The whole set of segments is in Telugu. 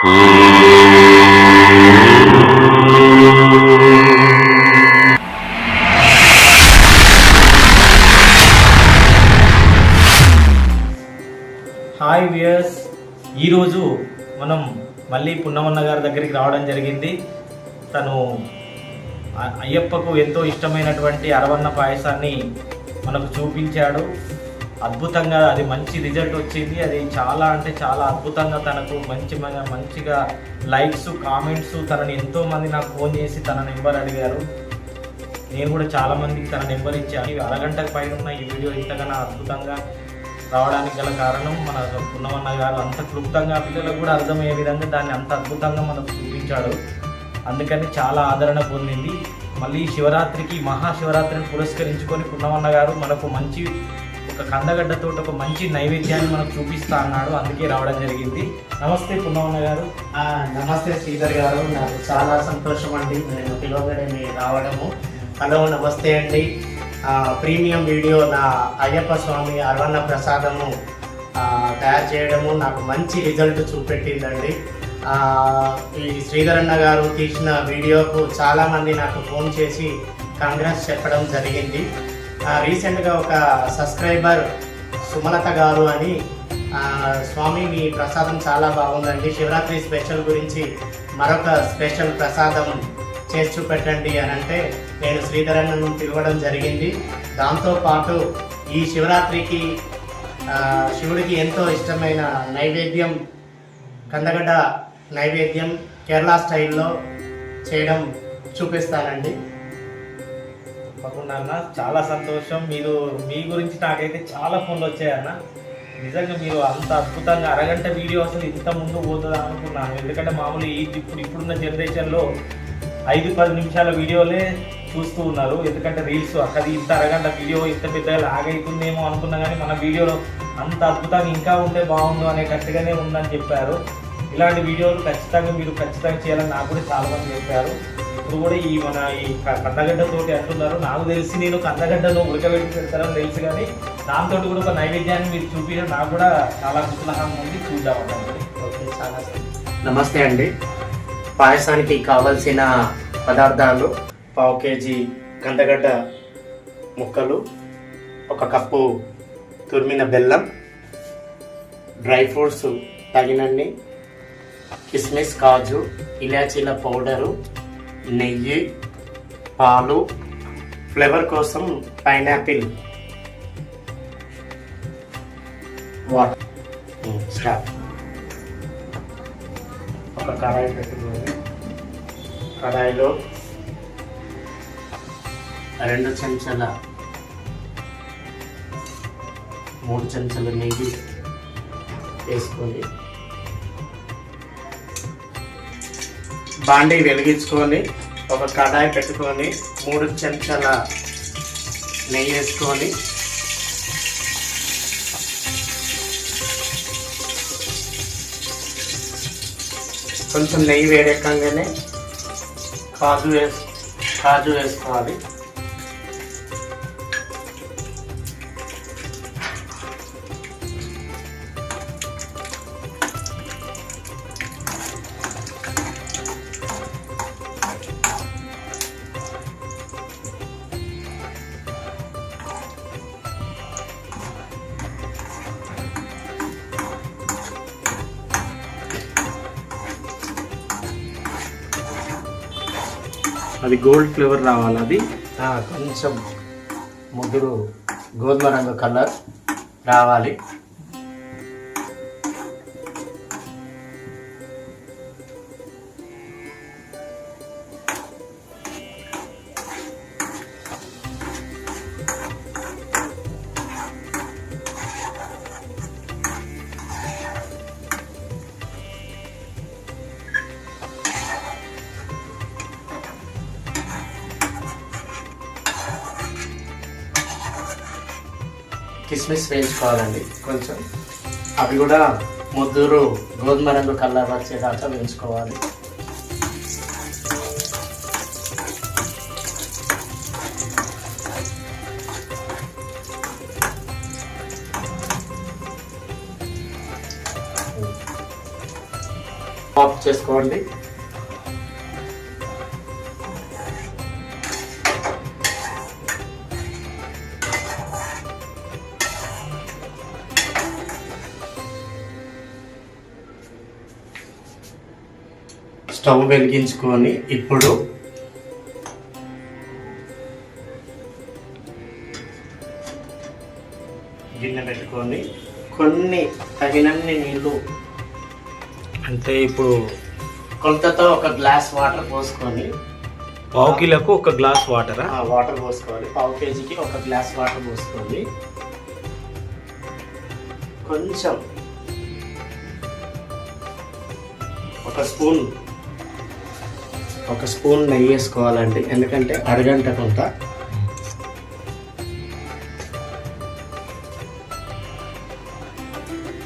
హాయ్ వ్యూయర్స్, ఈరోజు మనం మళ్ళీ పున్నమన్న గారి దగ్గరికి రావడం జరిగింది. తను అయ్యప్పకు ఎంతో ఇష్టమైనటువంటి అరవన్న పాయసాన్ని మనకు చూపించాడు. అద్భుతంగా అది మంచి రిజల్ట్ వచ్చింది. అది చాలా అంటే చాలా అద్భుతంగా తనకు మంచిగా లైక్స్, కామెంట్స్, తనని ఎంతోమంది నాకు ఫోన్ చేసి తన నెంబర్ అడిగారు. నేను కూడా చాలామందికి తన నెంబర్ ఇచ్చాను. అరగంటకు పైన ఉన్న ఈ వీడియో ఇంతగానో అద్భుతంగా రావడానికి గల కారణం మన పున్నమన్న గారు అంత క్లుప్తంగా పిల్లలకు కూడా అర్థమయ్యే విధంగా దాన్ని అంత అద్భుతంగా మనకు చూపించాడు. అందుకని చాలా ఆదరణ పొందింది. మళ్ళీ శివరాత్రికి, మహాశివరాత్రిని పురస్కరించుకొని పున్నమన్న గారు మనకు మంచి ఒక కందగడ్డతో ఒక మంచి నైవేద్యాన్ని మనకు చూపిస్తా అన్నాడు. అందుకే రావడం జరిగింది. నమస్తే పున్నమన్న గారు. నమస్తే శ్రీధర్ గారు, నాకు చాలా సంతోషం అండి నేను పిలవగానే రావడము. హలో, నమస్తే అండి. ప్రీమియం వీడియో నా అయ్యప్ప స్వామి అరవన్న ప్రసాదము తయారు చేయడము నాకు మంచి రిజల్ట్ చూపెట్టిందండి. ఈ శ్రీధర్ అన్న గారు తీసిన వీడియోకు చాలామంది నాకు ఫోన్ చేసి కంగ్రాట్స్ చెప్పడం జరిగింది. రీసెంట్గా ఒక సబ్స్క్రైబర్ సుమలత గారు అని, స్వామి మీ ప్రసాదం చాలా బాగుందండి, శివరాత్రి స్పెషల్ గురించి మరొక స్పెషల్ ప్రసాదం చేసి చూపెట్టండి అని అంటే నేను శ్రీధర్ అన్నను పిలవడం జరిగింది. దాంతోపాటు ఈ శివరాత్రికి శివుడికి ఎంతో ఇష్టమైన నైవేద్యం, కందగడ్డ నైవేద్యం కేరళ స్టైల్లో చేయడం చూపిస్తానండి. తప్పకుండా అన్న, చాలా సంతోషం. మీ గురించి నాకైతే చాలా ఫోన్లు వచ్చాయన్న. నిజంగా మీరు అంత అద్భుతంగా అరగంట వీడియో అసలు ఇంత ముందు పోతుందా అనుకున్నాను. ఎందుకంటే మామూలు ఇప్పుడున్న జనరేషన్లో 5-10 నిమిషాల వీడియోలే చూస్తూ ఉన్నారు. ఎందుకంటే రీల్స్ అక్కడ ఇంత అరగంట వీడియో ఇంత పెద్దగా లాగైతుందేమో అనుకున్నా, కానీ మన వీడియోలో అంత అద్భుతంగా ఇంకా ఉంటే బాగుండు అనేటట్టుగానే ఉందని చెప్పారు. ఇలాంటి వీడియోలు ఖచ్చితంగా చేయాలని నాకు కూడా చాలామంది చెప్పారు. ఇప్పుడు కూడా మన ఈ కందగడ్డతోటి అంటున్నారు. నాకు తెలిసి నేను కందగడ్డను ఉడకబెట్టి పెడతారని తెలుసు, కానీ దాంతో కూడా ఒక నైవేద్యాన్ని మీరు చూపించడం నాకు కూడా చాలా కుతూహలంగా ఉంది. చూద్దామండి. ఓకే, చాలా నమస్తే అండి. పాయసానికి కావలసిన పదార్థాలు: 1/4 కేజీ కందగడ్డ ముక్కలు, 1 కప్పు తురిమిన బెల్లం, డ్రై ఫ్రూట్స్ తగినన్ని, కిస్మిస్, కాజు, ఇలాచీల పౌడరు, నెయ్యి, పాలు, ఫ్లేవర్ కోసం పైనాపిల్, వాటర్. స్టార్ట్. ఒక కడాయి పెట్టుకొని కడాయిలో 2 చెంచాల 3 చెంచాల నెయ్యి వేసుకొని బాండీ వెలిగించుకొని ఒక కడాయి పెట్టుకొని 3 చెంచాల నెయ్యి వేసుకొని కొంచెం నెయ్యి వేడెక్కగానే కాజు వేసుకోవాలి. అది గోల్డ్ ఫ్లేవర్ రావాలి. అది కొంచెం ముదురు గోధుమ రంగు కలర్ రావాలి. కిస్మిస్ వేయించుకోవాలండి కొంచెం. అవి కూడా ముద్దురు గోధుమ రంగు కలర్ వచ్చేదాకా వేయించుకోవాలి. ఆఫ్ చేసుకోండి. స్టవ్ వెలిగించుకొని ఇప్పుడు గిన్నె పెట్టుకొని కొన్ని తగినన్ని నీళ్ళు, అంటే ఇప్పుడు కొలతతో ఒక గ్లాస్ వాటర్ పోసుకొని, పావు కిలోకు ఒక గ్లాస్ వాటరా? వాటర్ పోసుకోవాలి. పావు కేజీకి ఒక గ్లాస్ వాటర్ పోసుకోవాలి. కొంచెం ఒక స్పూన్ నెయ్యి వేసుకోవాలండి, ఎందుకంటే అరగంటకుంట.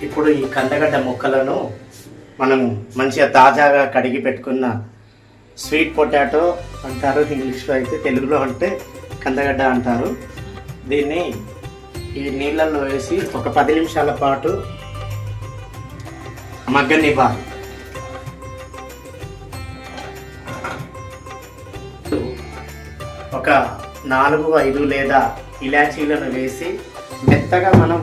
ఇప్పుడు ఈ కందగడ్డ ముక్కలను మనం మంచిగా తాజాగా కడిగి పెట్టుకున్న స్వీట్ పొటాటో అంటారు ఇంగ్లీష్లో, అయితే తెలుగులో అంటే కందగడ్డ అంటారు. దీన్ని ఈ నీళ్ళల్లో వేసి ఒక 10 నిమిషాల పాటు మగ్గనివ్వాలి. ఒక 4-5 లేదా ఇలాచీలను వేసి మెత్తగా మనం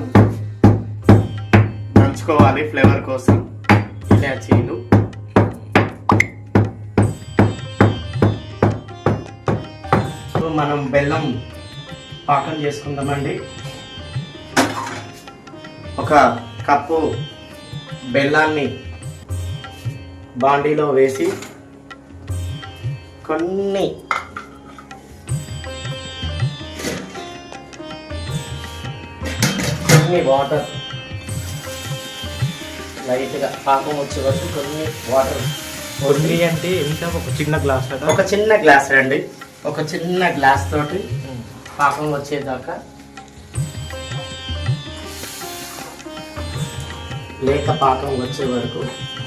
దంచుకోవాలి ఫ్లేవర్ కోసం. ఇలాచీలు మనం బెల్లం పాకం చేసుకుందామండి. ఒక కప్పు బెల్లాన్ని బాండీలో వేసి కొన్ని వాటర్ లైట్గా పాకం వచ్చే వరకు కొన్ని వాటర్. కొన్ని అంటే ఎంత? ఒక చిన్న గ్లాస్ కదా? ఒక చిన్న గ్లాస్ రండి. ఒక చిన్న గ్లాస్ తోటి పాకం వచ్చేదాకా, లేక పాకం వచ్చే వరకు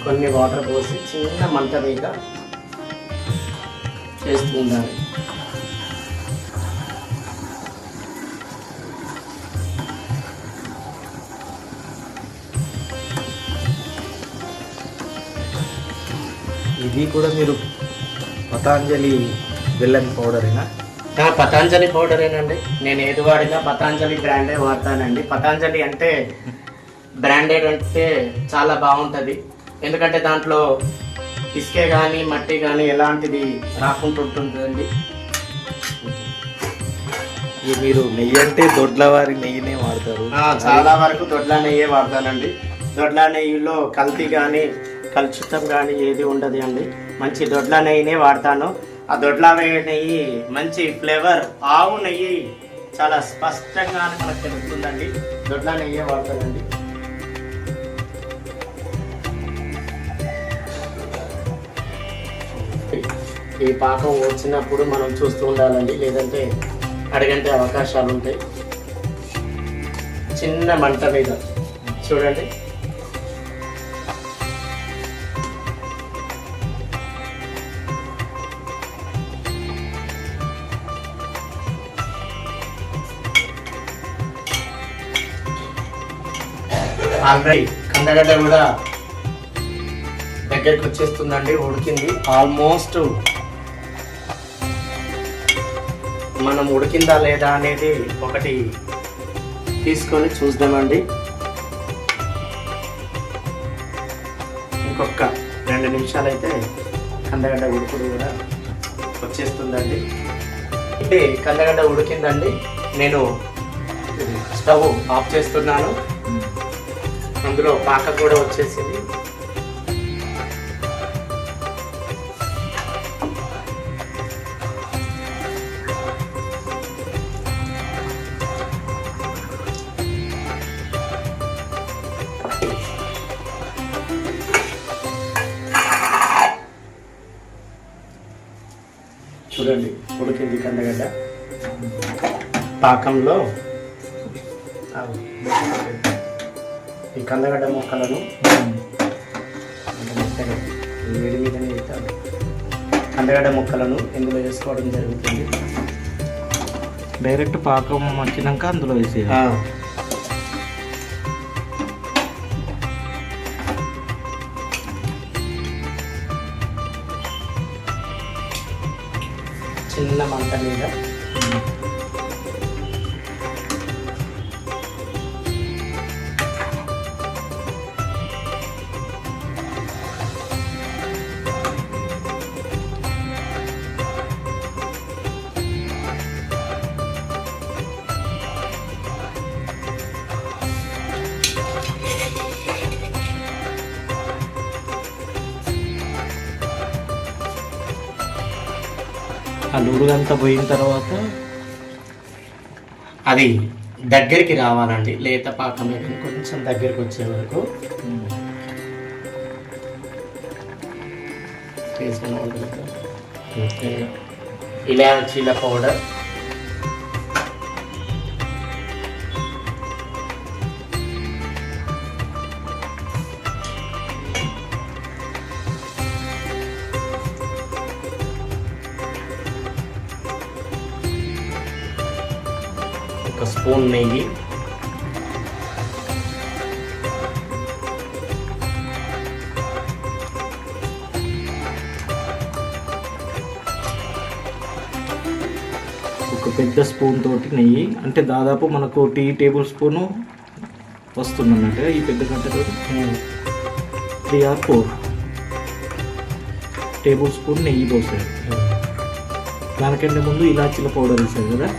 కొన్ని వాటర్ పోసి చిన్న మంట మీద చేస్తూ ఉండాలి. ఇది కూడా మీరు పతాంజలి బెల్లం పౌడరేనా? పతాంజలి పౌడరేనండి. నేను ఏది వాడినా పతాంజలి బ్రాండే వాడతానండి. పతాంజలి అంటే బ్రాండెడ్ అంటే చాలా బాగుంటుంది, ఎందుకంటే దాంట్లో ఇసుకే కానీ మట్టి కానీ ఎలాంటిది రాకుంటుంటుందండి. మీరు నెయ్యి అంటే దొడ్ల వారి నెయ్యినే వాడతారు? చాలా వరకు దొడ్ల నెయ్యే వాడతానండి. దొడ్ల నెయ్యిలో కల్తీ కానీ కలుషితం కానీ ఏది ఉండదు అండి. మంచి దొడ్ల నెయ్యినే వాడతాను. ఆ దొడ్ల నెయ్యి మంచి ఫ్లేవర్, ఆవు నెయ్యి చాలా స్పష్టంగా మనకు తెలుస్తుందండి. దొడ్ల నెయ్యే వాడతానండి. ఈ పాకం వచ్చినప్పుడు మనం చూస్తూ ఉండాలండి, లేదంటే అడగంటే అవకాశాలు ఉంటాయి. చిన్న మంట మీద చూడండి. ఆల్రెడీ కందగడ్డ కూడా దగ్గరికి వచ్చేస్తుందండి, ఉడికింది ఆల్మోస్ట్. మనం ఉడికిందా లేదా అనేది ఒకటి తీసుకొని చూద్దామండి. ఇంకొక 2 నిమిషాలు అయితే కందగడ్డ ఉడుకుడు కూడా వచ్చేస్తుందండి. అంటే కందగడ్డ ఉడికిందండి. నేను స్టవ్ ఆఫ్ చేస్తున్నాను. అందులో పాక కూడా వచ్చేసింది. చూడండి, ఉడికింది కందగడ్డ. పాకంలో ఈ కందగడ్డ ముక్కలను వేడి మీదనే వేస్తాను. కందగడ్డ ముక్కలను ఇందులో వేసుకోవడం జరుగుతుంది. డైరెక్ట్ పాకం వచ్చినాక అందులో వేసేది. చిన్న మంట మీద. ఆ నూరుగంతా పోయిన తర్వాత అది దగ్గరికి రావాలండి, లేత పాకం కొంచెం దగ్గరికి వచ్చే వరకు ఇలాచీల పౌడర్, ఒక స్పూన్ నెయ్యి, ఒక పెద్ద స్పూన్ తోటి నెయ్యి, అంటే దాదాపు మనకు 2 టేబుల్ స్పూను వస్తుంది అన్నట్టు ఈ పెద్ద గంటతో 3 or 4 టేబుల్ స్పూన్ నెయ్యి పోసారు. దానికంటే ముందు ఇలాచీల పౌడర్ వేసారు కదా.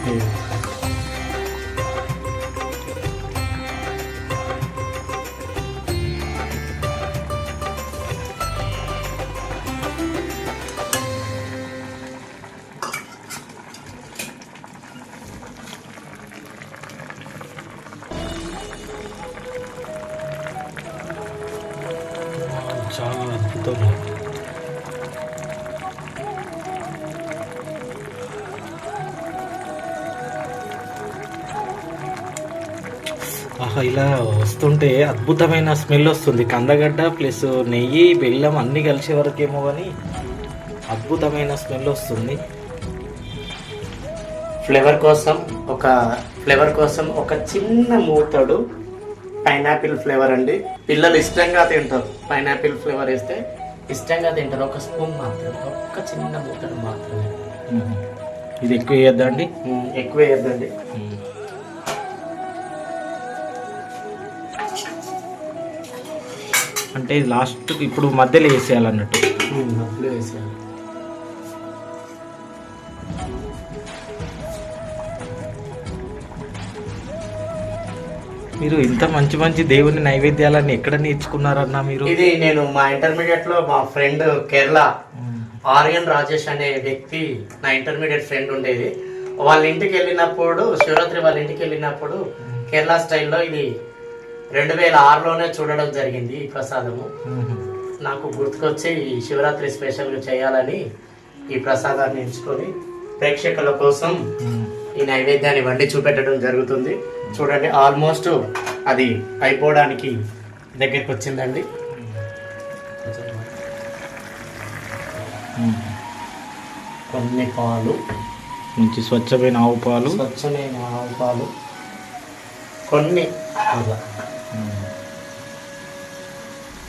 చాలా అద్భుతంగా ఇలా వస్తుంటే అద్భుతమైన స్మెల్ వస్తుంది. కందగడ్డ ప్లస్ నెయ్యి బెల్లం అన్నీ కలిసే వరకేమో కానీ అద్భుతమైన స్మెల్ వస్తుంది. ఫ్లేవర్ కోసం ఒక చిన్న మూతడు పైనాపిల్ ఫ్లేవర్ అండి. పిల్లలు ఇష్టంగా తింటారు, పైనాపిల్ ఫ్లేవర్ వేస్తే ఇష్టంగా తింటారు. ఒక స్పూన్ మాత్రమే, ఒక్క చిన్న మూతడు మాత్రమే. ఇది ఎక్కువ వేయద్దా అండి? ఎక్కువ వేయద్దండి. అంటే లాస్ట్ ఇప్పుడు మధ్యలో వేసేయాలన్నట్టు. మధ్యలో వేసేయాలి. మీరు ఇంత మంచి మంచి దేవుని నైవేద్యాలన్నీ ఎక్కడ నేర్చుకున్నారన్నా మీరు? ఇది నేను మా ఇంటర్మీడియట్ లో మా ఫ్రెండ్ కేరళ ఆర్యన్ రాజేష్ అనే వ్యక్తి, నా ఇంటర్మీడియట్ ఫ్రెండ్ ఉండేది. వాళ్ళ ఇంటికి వెళ్ళినప్పుడు, శివరాత్రి వాళ్ళ ఇంటికి వెళ్ళినప్పుడు కేరళ స్టైల్లో ఇది 2006లోనే చూడడం జరిగింది. ఈ ప్రసాదము నాకు గుర్తుకొచ్చి ఈ శివరాత్రి స్పెషల్గా చేయాలని ఈ ప్రసాదాన్ని ఎంచుకొని ప్రేక్షకుల కోసం ఈ నైవేద్యాన్ని వండి చూపెట్టడం జరుగుతుంది. చూడండి, ఆల్మోస్ట్ అది అయిపోవడానికి దగ్గరికి వచ్చిందండి. కొన్ని పాలు, మంచి స్వచ్ఛమైన ఆవు పాలు, కొన్ని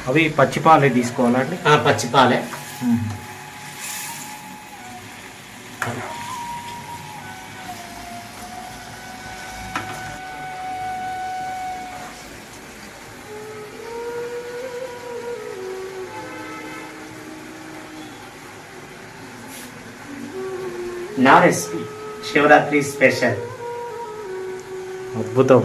అవి పచ్చిపాలే తీసుకోవాలండి? పచ్చిపాలే. నా రెసిపీ శివరాత్రి స్పెషల్. అద్భుతం.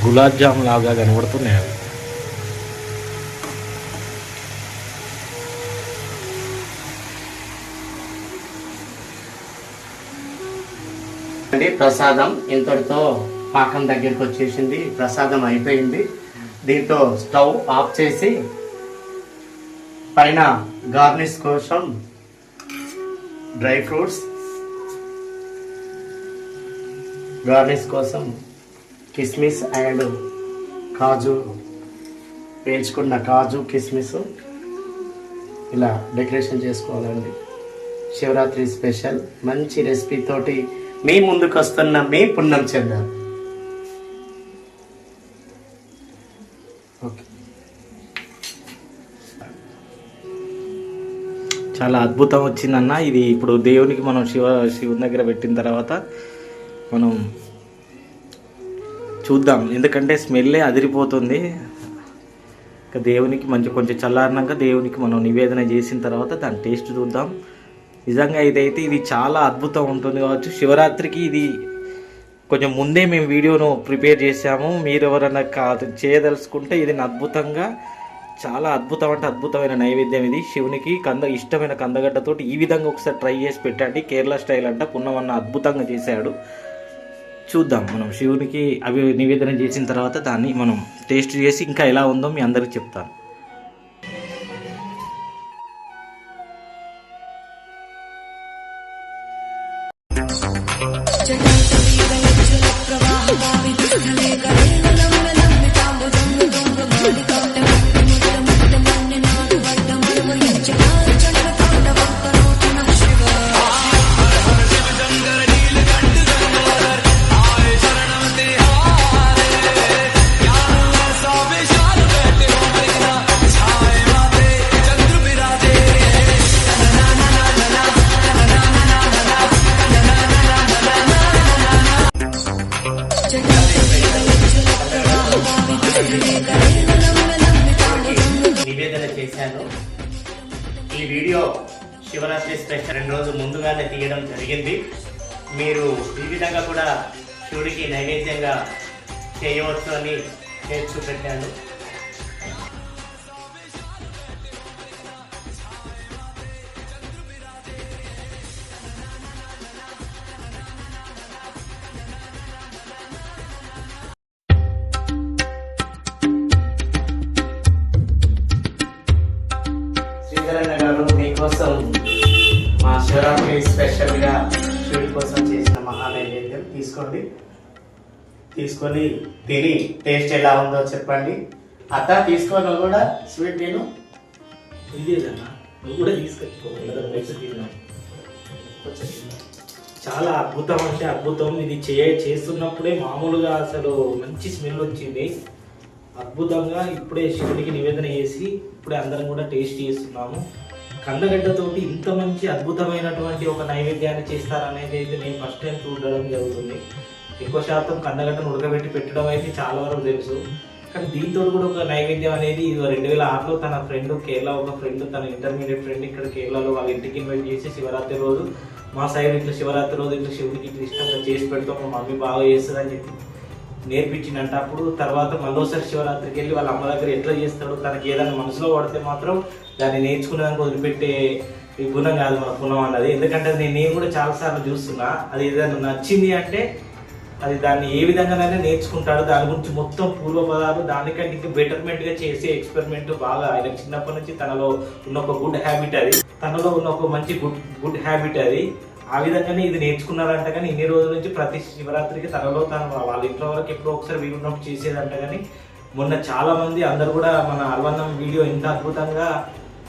గులాబ్ జామ్ లాగా కనబడుతున్నాయి అవి. ప్రసాదం ఇంతటితో పాకం దగ్గరికి వచ్చేసింది. ప్రసాదం అయిపోయింది. దీంతో స్టవ్ ఆఫ్ చేసి పైన గార్నిష్ కోసం డ్రై ఫ్రూట్స్, గార్నిష్ కోసం కిస్మిస్ అండ్ కాజు, వేయించుకున్న కాజు కిస్మిస్ ఇలా డెకరేషన్ చేసుకోవాలండి. శివరాత్రి స్పెషల్ మంచి రెసిపీ తోటి మీ ముందుకు వస్తున్న మీ పున్నం చందర్. చాలా అద్భుతం వచ్చిందన్న. ఇది ఇప్పుడు దేవునికి మనం శివుని దగ్గర పెట్టిన తర్వాత మనం చూద్దాం, ఎందుకంటే స్మెల్లే అదిరిపోతుంది. ఇంకా దేవునికి కొంచెం చల్లారినాక దేవునికి మనం నివేదన చేసిన తర్వాత దాని టేస్ట్ చూద్దాం. నిజంగా ఇదైతే ఇది చాలా అద్భుతం ఉంటుంది కావచ్చు. శివరాత్రికి ఇది కొంచెం ముందే మేము వీడియోను ప్రిపేర్ చేసాము. మీరు ఎవరైనా చేయదలుచుకుంటే ఇది అద్భుతంగా చాలా అద్భుతం అంటే అద్భుతమైన నైవేద్యం ఇది. శివునికి ఇష్టమైన కందగడ్డతోటి ఈ విధంగా ఒకసారి ట్రై చేసి పెట్టండి. కేరళ స్టైల్ అంట పున్నమన్న అద్భుతంగా చేశాడు. చూద్దాం మనం శివునికి అవి నివేదన చేసిన తర్వాత దాన్ని మనం టేస్ట్ చేసి ఇంకా ఎలా ఉందో మీ అందరికి చెప్తాను. నివేదన చేశాను. ఈ వీడియో శివరాత్రి స్పెషల్ 2 రోజులు ముందుగానే తీయడం జరిగింది. మీరు ఈ విధంగా కూడా శివుడికి నైవేద్యంగా చేయవచ్చు అని చేసి చూపెట్టాను. శ్రీధరన్న గారు మీకోసం మా శివరాత్రి స్పెషల్గా శివుడి కోసం చేసిన మహా నైవేద్యం తీసుకొని తిని టేస్ట్ ఎలా ఉందో చెప్పండి. అత్త తీసుకొని కూడా స్వీట్ నేను నువ్వు కూడా చాలా అద్భుతం అంటే అద్భుతం. ఇది చేస్తున్నప్పుడే మామూలుగా అసలు మంచి స్మెల్ వచ్చింది. అద్భుతంగా ఇప్పుడే శివుడికి నివేదన చేసి ఇప్పుడే అందరం కూడా టేస్ట్ చేస్తున్నాము. కందగడ్డతోటి ఇంత మంచి అద్భుతమైనటువంటి ఒక నైవేద్యాన్ని చేస్తారనేది అయితే నేను ఫస్ట్ టైం చూడడం జరుగుతుంది. ఎక్కువ శాతం కందగడ్డను ఉడకబెట్టి పెట్టడం అయితే చాలా వరకు తెలుసు, కానీ దీంతో కూడా ఒక నైవేద్యం అనేది 2006లో తన ఫ్రెండ్ కేరళ ఒక ఫ్రెండ్ తన ఇంటర్మీడియట్ ఫ్రెండ్ ఇక్కడ కేరళలో వాళ్ళ ఇంటికి ఇన్వైట్ చేసి శివరాత్రి రోజు మా సైడ్ ఇట్లా శివరాత్రి రోజు ఇట్లా శివుడికి ఇట్లా ఇష్టంగా చేసి పెడతాం, మా మమ్మీ బాగా చేస్తుందని చెప్పి నేర్పించిందంట. అప్పుడు తర్వాత మరోసారి శివరాత్రికి వెళ్ళి వాళ్ళ అమ్మ దగ్గర ఎట్లా చేస్తాడు, తనకి ఏదైనా మనసులో పడితే మాత్రం దాన్ని నేర్చుకునేదానికి వదిలిపెట్టే గుణం కాదు మన పుణ్యం అన్నది. ఎందుకంటే నేను కూడా చాలాసార్లు చూస్తున్నా, అది ఏదైనా నచ్చింది అంటే అది దాన్ని ఏ విధంగానైనా నేర్చుకుంటాడు. దాని గురించి మొత్తం పూర్వపదాలు దానికంటే ఇంకా బెటర్మెంట్గా చేసే ఎక్స్పెరిమెంట్ బాగా ఆయన చిన్నప్పటి నుంచి తనలో ఉన్న ఒక గుడ్ హ్యాబిట్ అది, తనలో ఉన్న ఒక మంచి గుడ్ హ్యాబిట్ అది. ఆ విధంగానే ఇది నేర్చుకున్నారంట. కానీ ఇన్ని రోజుల నుంచి ప్రతి శివరాత్రికి తనలో వాళ్ళ ఇంట్లో వరకు ఎప్పుడో ఒకసారి వీలున్నప్పుడు చేసేదంట. కానీ మొన్న చాలా మంది అందరు కూడా మన అల్వన్నం వీడియో ఇంత అద్భుతంగా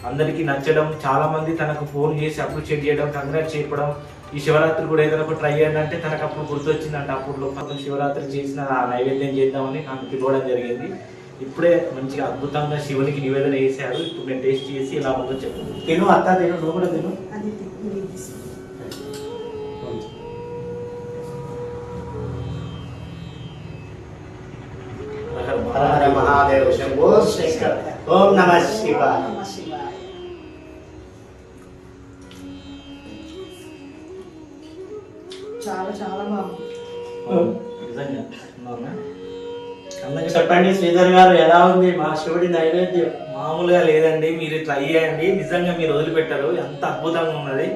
అందరికీ నచ్చడం, చాలా మంది తనకు ఫోన్ చేసి అప్రిషియేట్ చేయడం, కంగ్రాట్స్ చెప్పడం, ఈ శివరాత్రి కూడా ఏదైనా ఒక ట్రై చేయండి అంటే తనకు అప్పుడు గుర్తొచ్చిందంట. అప్పుడు శివరాత్రి చేసిన ఆ నైవేద్యం చేద్దామని నాకు పిలవడం జరిగింది. ఇప్పుడే మంచిగా అద్భుతంగా శివునికి నివేదన చేశాడు. ఇప్పుడు నేను టేస్ట్ చేసి ఇలా ఉందో చెప్పు. తిను అత్త, తిను, నువ్వు కూడా తిను. హర మహాదేవ శంభో శంకర్. ఓం నమః శివాయ. చాలా చాలా బాగుంది. చెప్పండి శ్రీధర్ గారు, ఎలా ఉంది మా శివుడి నైవేద్యం? మామూలుగా లేదండి, మీరు ట్రై చేయండి. నిజంగా మీరు వదిలిపెట్టారు, ఎంత అద్భుతంగా ఉన్నది.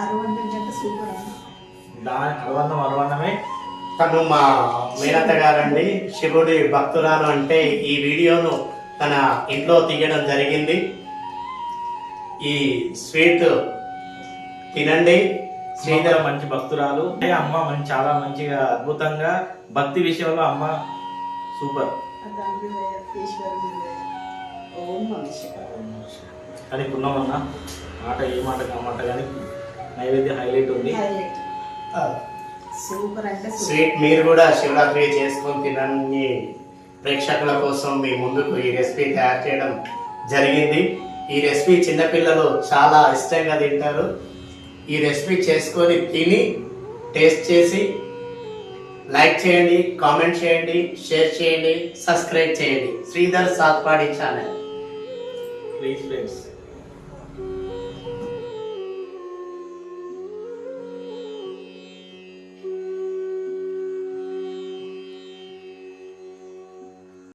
అరవన్నమే. తను మా మేనత్త గారండి, శివుడి భక్తురాలు. అంటే ఈ వీడియోను తన ఇంట్లో తీయడం జరిగింది. ఈ స్వీట్ తినండి. శ్రీధర మంచి భక్తురాలు, అమ్మ మంచి చాలా మంచిగా అద్భుతంగా భక్తి విషయంలో అమ్మ సూపర్. కానీ పున్నమన్న మాట ఏ మాట కామాట కానీ నైవేద్యం హైలైట్ ఉంది. సూపర్ అంటే సూపర్. స్వీట్ మీరు కూడా శివరాత్రి చేసుకొని తినని ప్రేక్షకుల కోసం మీ ముందుకు ఈ రెసిపీ తయారు చేయడం జరిగింది. ఈ రెసిపీ చిన్నపిల్లలు చాలా ఇష్టంగా తింటారు. ఈ రెసిపీ చేసుకొని తిని టేస్ట్ చేసి లైక్ చేయండి, కామెంట్ చేయండి, షేర్ చేయండి, సబ్స్క్రైబ్ చేయండి. శ్రీధర్ సాత్పాడి ఛానల్. Please friends.